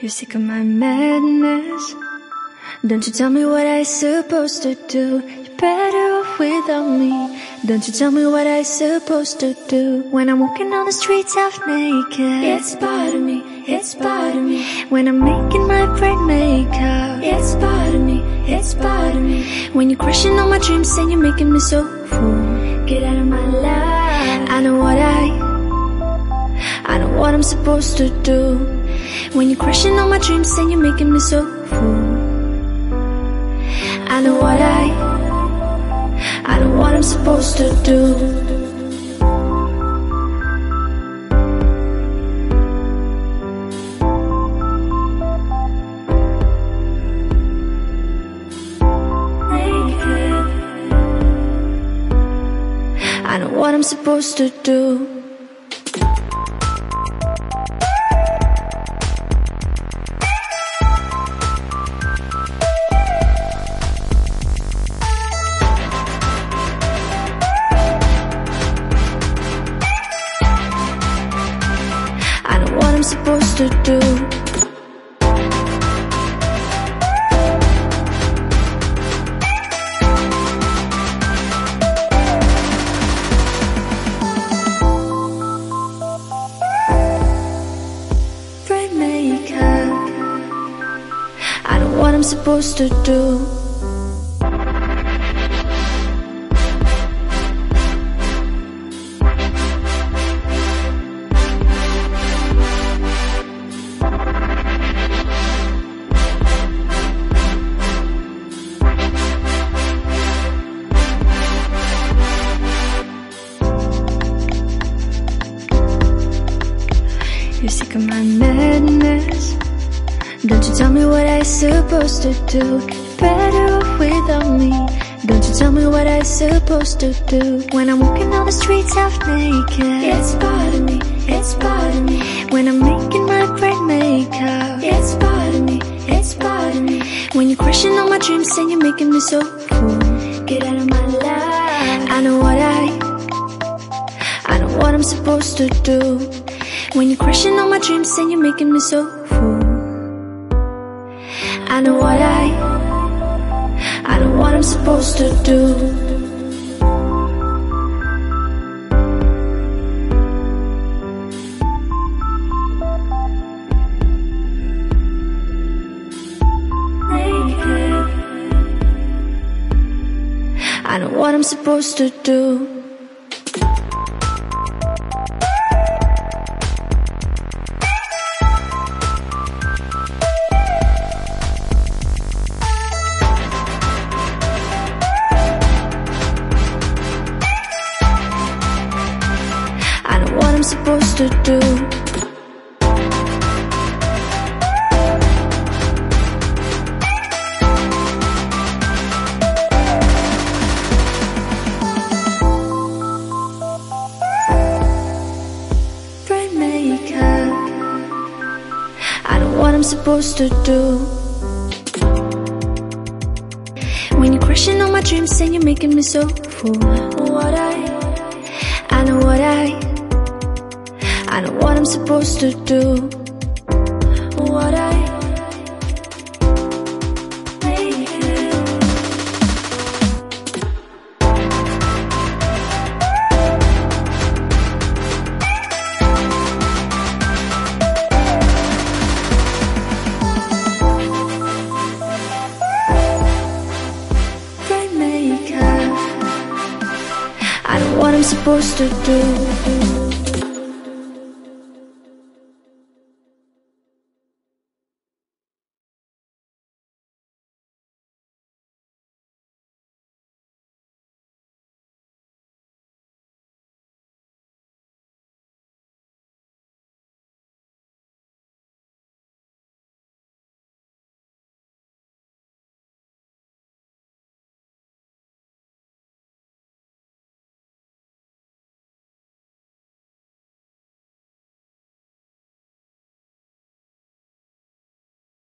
You're sick of my madness. Don't you tell me what I'm supposed to do. You're better off without me. Don't you tell me what I'm supposed to do. When I'm walking on the streets half naked, it's part of me, it's part of me. When I'm making my brain makeup, it's part of me, it's part of me. When you're crushing all my dreams and you're making me so full, get out of my life. I know what I'm supposed to do. When you're crushing all my dreams and you're making me so full, I know what I'm supposed to do. I know what I'm supposed to do. I know what I'm supposed to do. I know what I'm supposed to do. You're sick of my madness. Don't you tell me what I'm supposed to do. You're better off without me. Don't you tell me what I'm supposed to do. When I'm walking on the streets half naked, it's part of me, it's part of me. When I'm making my brain makeup, it's part of me, it's part of me. When you're crushing all my dreams and you're making me so full, get out of my life. I know what I'm supposed to do. When you're crushing all my dreams and you're making me so full, I know what I'm supposed to do. I know what I'm supposed to do. I know what I'm supposed to do. Brain makeup. I know what I'm supposed to do. When you're crushing all my dreams and you're making me so full, I know what I'm supposed to do. I know what I'm supposed to do.